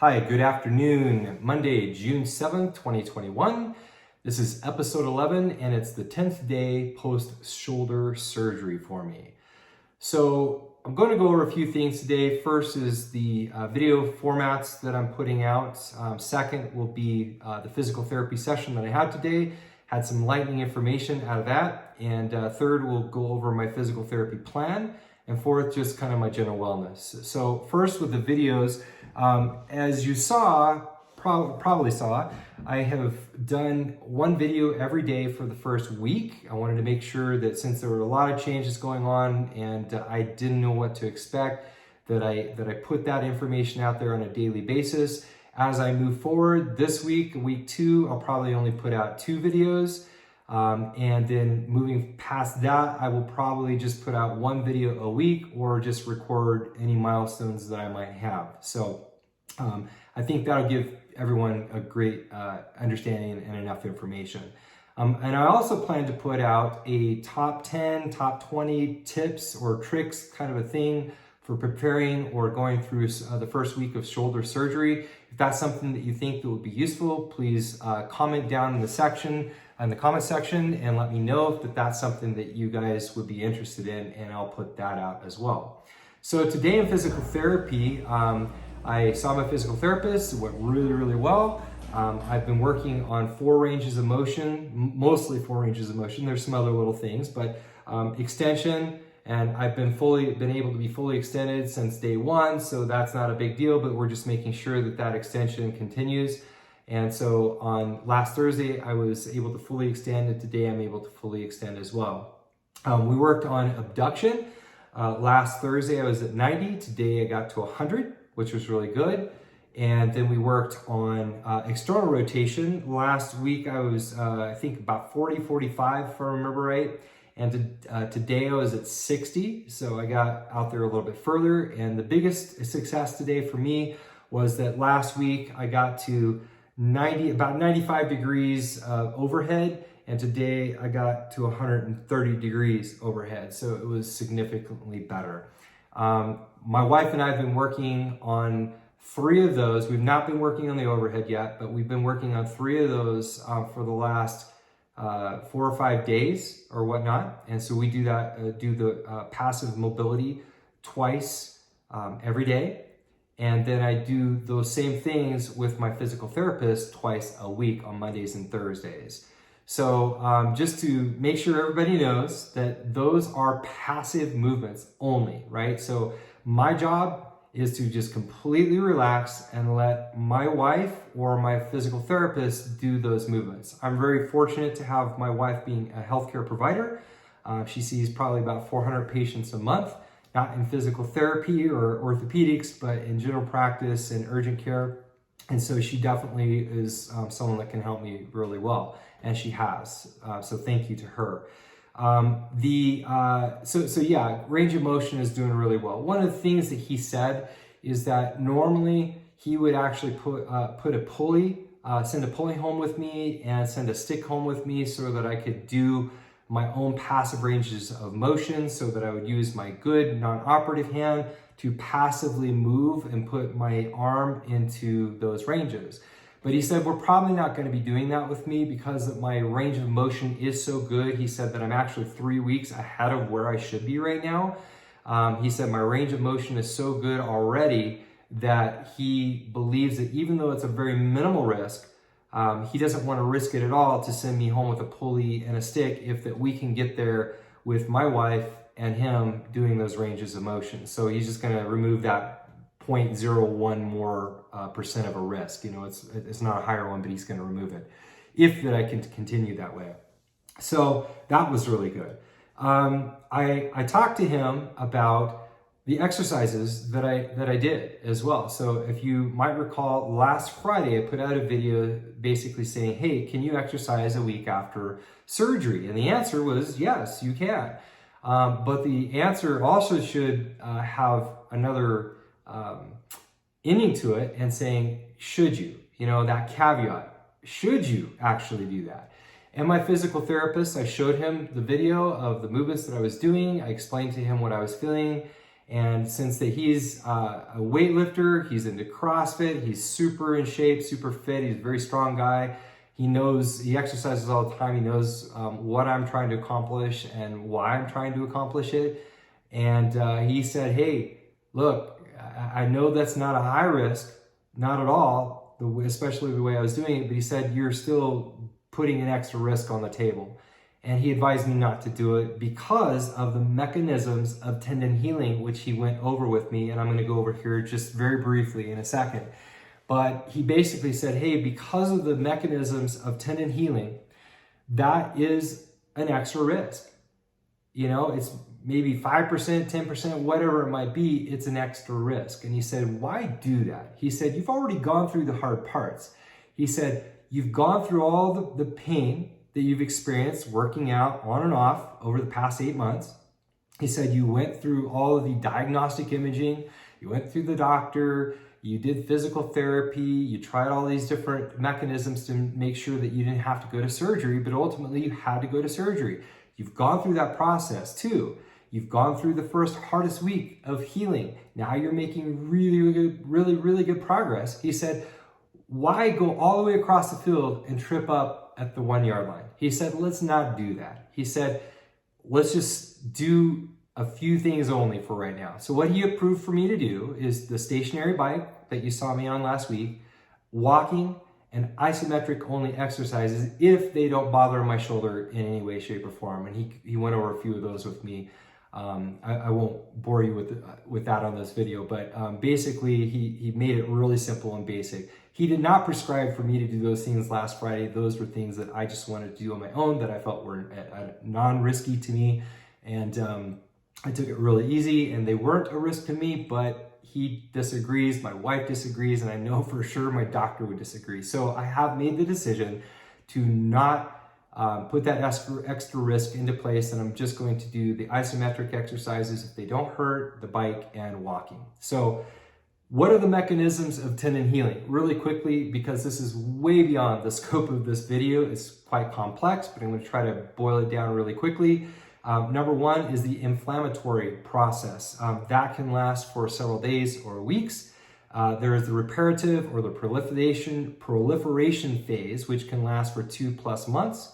Hi, good afternoon. Monday, June 7th, 2021. This is episode 11 and it's the 10th day post-shoulder surgery for me. So I'm going to go over a few things today. First is the video formats that I'm putting out. Second will be the physical therapy session that I had today. Had some lightning information out of that. And third, we'll go over my physical therapy plan. And fourth, just kind of my general wellness. So first with the videos, as you probably saw, I have done one video every day for the first week. I wanted to make sure that since there were a lot of changes going on and I didn't know what to expect, that I put that information out there on a daily basis. As I move forward this week, week 2, I'll probably only put out 2 videos. And then moving past that, I will probably just put out 1 video a week or just record any milestones that I might have. So I think that'll give everyone a great understanding and enough information. And I also plan to put out a top 10, top 20 tips or tricks kind of a thing for preparing or going through the first week of shoulder surgery. If that's something that you think that would be useful, please comment down in the comment section and let me know if that's something that you guys would be interested in, and I'll put that out as well. So today in physical therapy, I saw my physical therapist. It went really well. I've been working on 4 ranges of motion, mostly 4 ranges of motion. There's some other little things, but extension, and I've been able to be fully extended since day 1, so that's not a big deal, but we're just making sure that extension continues. And so on last Thursday, I was able to fully extend, and today I'm able to fully extend as well. We worked on abduction. Last Thursday, I was at 90. Today, I got to 100, which was really good. And then we worked on external rotation. Last week, I was, I think, about 40, 45, if I remember right. And today, I was at 60. So I got out there a little bit further. And the biggest success today for me was that last week, I got to about 95 degrees overhead, and today I got to 130 degrees overhead, so it was significantly better. My wife and I have been working on 3 of those. We've not been working on the overhead yet, but we've been working on 3 of those for the last 4 or 5 days or whatnot, and so we do the passive mobility twice every day. And then I do those same things with my physical therapist twice a week on Mondays and Thursdays. So just to make sure everybody knows that those are passive movements only, right? So my job is to just completely relax and let my wife or my physical therapist do those movements. I'm very fortunate to have my wife being a healthcare provider. She sees probably about 400 patients a month. Not in physical therapy or orthopedics, but in general practice and urgent care. And so she definitely is someone that can help me really well, and she has. So thank you to her. So yeah, range of motion is doing really well. One of the things that he said is that normally he would actually put a pulley, send a pulley home with me and send a stick home with me so that I could do my own passive ranges of motion, so that I would use my good non-operative hand to passively move and put my arm into those ranges. But he said, we're probably not going to be doing that with me because my range of motion is so good. He said that I'm actually 3 weeks ahead of where I should be right now. He said my range of motion is so good already that he believes that even though it's a very minimal risk, he doesn't want to risk it at all to send me home with a pulley and a stick if that we can get there with my wife and him doing those ranges of motion. So he's just going to remove that 0.01 more percent of a risk. You know, it's not a higher one, but he's going to remove it if that I can continue that way. So that was really good. I talked to him about the exercises that I did as well. So if you might recall, last Friday, I put out a video basically saying, hey, can you exercise a week after surgery? And the answer was, yes, you can. But the answer also should have another ending to it and saying, should you? You know, that caveat, should you actually do that? And my physical therapist, I showed him the video of the movements that I was doing. I explained to him what I was feeling. And since that he's a weightlifter, he's into CrossFit, he's super in shape, super fit, he's a very strong guy. He knows, he exercises all the time. He knows what I'm trying to accomplish and why I'm trying to accomplish it. And he said, hey, look, I know that's not a high risk, not at all, especially the way I was doing it, but he said, you're still putting an extra risk on the table. And he advised me not to do it because of the mechanisms of tendon healing, which he went over with me. And I'm going to go over here just very briefly in a second. But he basically said, hey, because of the mechanisms of tendon healing, that is an extra risk. You know, it's maybe 5%, 10%, whatever it might be, it's an extra risk. And he said, why do that? He said, you've already gone through the hard parts. He said, you've gone through all the pain that you've experienced working out on and off over the past 8 months. He said you went through all of the diagnostic imaging, you went through the doctor, you did physical therapy, you tried all these different mechanisms to make sure that you didn't have to go to surgery, but ultimately you had to go to surgery. You've gone through that process too. You've gone through the first hardest week of healing. Now you're making really good progress. He said, why go all the way across the field and trip up at the 1 yard line? He said, let's not do that. He said, let's just do a few things only for right now. So what he approved for me to do is the stationary bike that you saw me on last week, walking, and isometric only exercises if they don't bother my shoulder in any way, shape, or form. And he went over a few of those with me. I won't bore you with that on this video, but basically he made it really simple and basic. He did not prescribe for me to do those things last Friday. Those were things that I just wanted to do on my own that I felt were non-risky to me. And I took it really easy, and they weren't a risk to me, but he disagrees, my wife disagrees, and I know for sure my doctor would disagree. So I have made the decision to not put that extra risk into place, and I'm just going to do the isometric exercises if they don't hurt, the bike, and walking. So what are the mechanisms of tendon healing? Really quickly, because this is way beyond the scope of this video, it's quite complex, but I'm going to try to boil it down really quickly. Number one is the inflammatory process. That can last for several days or weeks. There is the reparative or the proliferation phase, which can last for 2+ months.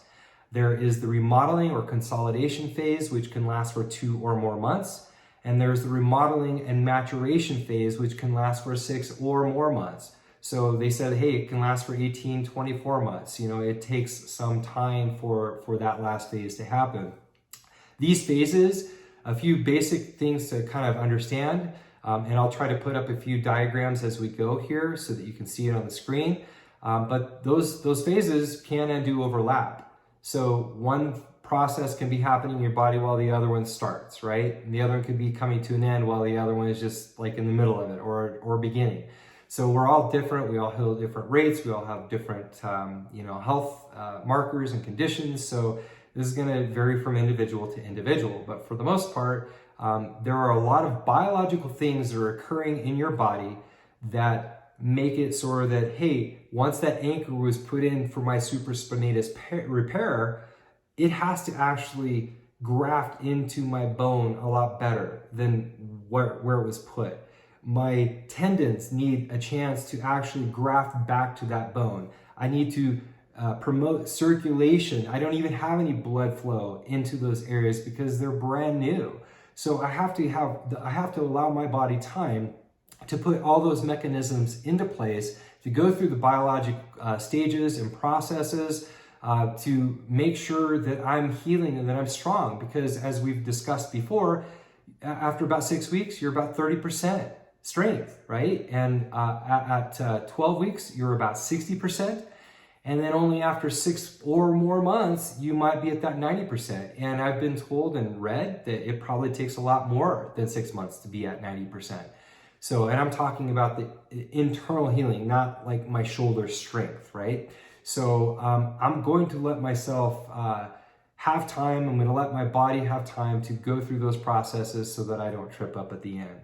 There is the remodeling or consolidation phase, which can last for 2 or more months. And there's the remodeling and maturation phase, which can last for 6 or more months. So they said, hey, it can last for 18, 24 months. You know, it takes some time for that last phase to happen. These phases, a few basic things to kind of understand, and I'll try to put up a few diagrams as we go here so that you can see it on the screen. But those phases can and do overlap. So one process can be happening in your body while the other one starts, right? And the other one could be coming to an end while the other one is just like in the middle of it or beginning. So we're all different. We all heal at different rates. We all have different, health markers and conditions. So this is going to vary from individual to individual. But for the most part, there are a lot of biological things that are occurring in your body that make it sort of that, hey, once that anchor was put in for my supraspinatus repair, it has to actually graft into my bone a lot better than where it was put. My tendons need a chance to actually graft back to that bone. I need to promote circulation. I don't even have any blood flow into those areas because they're brand new. So I have to allow my body time to put all those mechanisms into place, to go through the biologic stages and processes, to make sure that I'm healing and that I'm strong. Because as we've discussed before, after about 6 weeks, you're about 30% strength, right? And at 12 weeks, you're about 60%. And then only after 6 or more months, you might be at that 90%. And I've been told and read that it probably takes a lot more than 6 months to be at 90%. So, and I'm talking about the internal healing, not like my shoulder strength, right? So I'm going to let myself have time. I'm going to let my body have time to go through those processes so that I don't trip up at the end.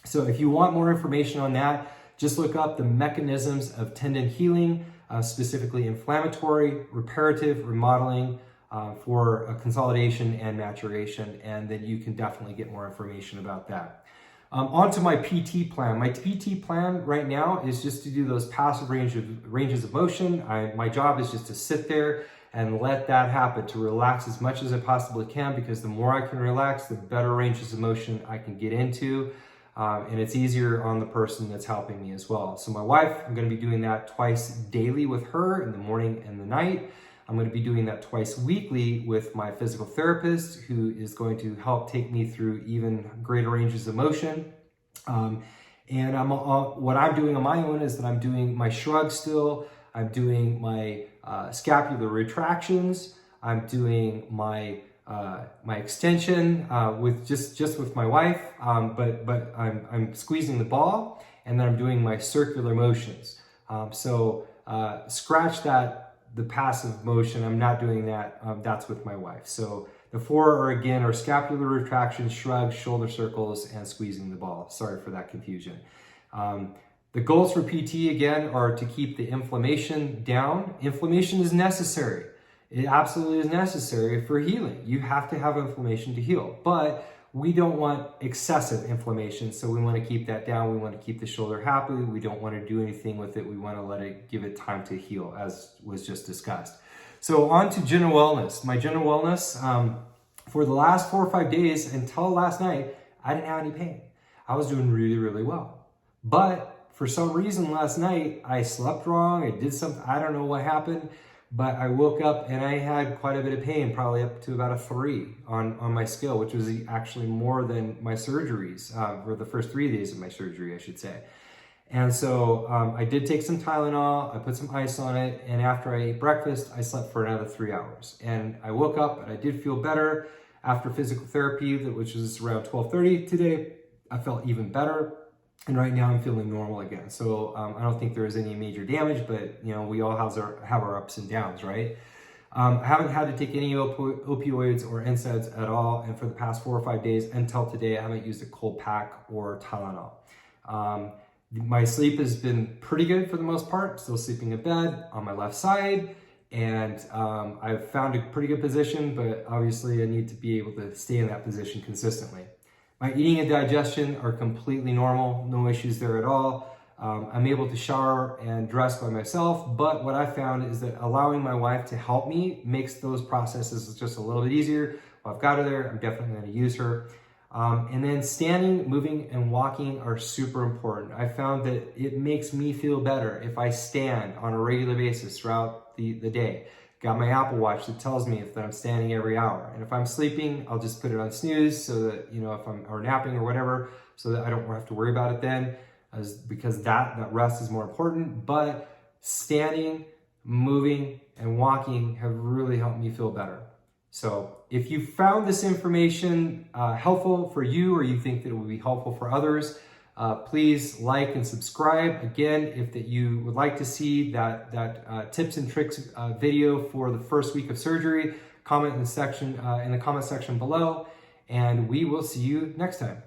So if you want more information on that, just look up the mechanisms of tendon healing, specifically inflammatory, reparative, remodeling, for consolidation and maturation, and then you can definitely get more information about that. Onto my PT plan. My PT plan right now is just to do those passive ranges of motion. My job is just to sit there and let that happen, to relax as much as I possibly can, because the more I can relax, the better ranges of motion I can get into. And it's easier on the person that's helping me as well. So my wife, I'm going to be doing that twice daily with her in the morning and the night. I'm going to be doing that twice weekly with my physical therapist, who is going to help take me through even greater ranges of motion. And what I'm doing on my own is that I'm doing my shrugs still. I'm doing my scapular retractions. I'm doing my extension with just with my wife, but I'm squeezing the ball, and then I'm doing my circular motions. Scratch that. The passive motion, I'm not doing that. That's with my wife. So the four are scapular retractions, shrugs, shoulder circles, and squeezing the ball. Sorry for that confusion. The goals for PT again are to keep the inflammation down. Inflammation is necessary. It absolutely is necessary for healing. You have to have inflammation to heal, but we don't want excessive inflammation, so we want to keep that down. We want to keep the shoulder happy. We don't want to do anything with it. We want to give it time to heal, as was just discussed. So on to general wellness. My general wellness, for the last 4 or 5 days until last night, I didn't have any pain. I was doing really, really well. But for some reason last night, I slept wrong. I did something, I don't know what happened. But I woke up and I had quite a bit of pain, probably up to about a 3 on my scale, which was actually more than my surgeries, or the first 3 days of my surgery, I should say. And so I did take some Tylenol, I put some ice on it, and after I ate breakfast, I slept for another 3 hours. And I woke up and I did feel better after physical therapy, which was around 12:30 today. I felt even better. And right now I'm feeling normal again. So I don't think there is any major damage, but we all have our ups and downs, right? I haven't had to take any opioids or NSAIDs at all. And for the past 4 or 5 days until today, I haven't used a cold pack or Tylenol. My sleep has been pretty good for the most part. Still sleeping in bed on my left side. And I've found a pretty good position, but obviously I need to be able to stay in that position consistently. My eating and digestion are completely normal, no issues there at all. I'm able to shower and dress by myself, but what I found is that allowing my wife to help me makes those processes just a little bit easier. Well, I've got her there, I'm definitely going to use her. And then standing, moving, and walking are super important. I found that it makes me feel better if I stand on a regular basis throughout the day. Got my Apple Watch that tells me if I'm standing every hour. And if I'm sleeping, I'll just put it on snooze so that, if I'm or napping or whatever, so that I don't have to worry about it then, because that rest is more important. But standing, moving, and walking have really helped me feel better. So if you found this information helpful for you, or you think that it would be helpful for others, please like and subscribe. Again, if you would like to see that tips and tricks video for the first week of surgery, comment in the comment section below, and we will see you next time.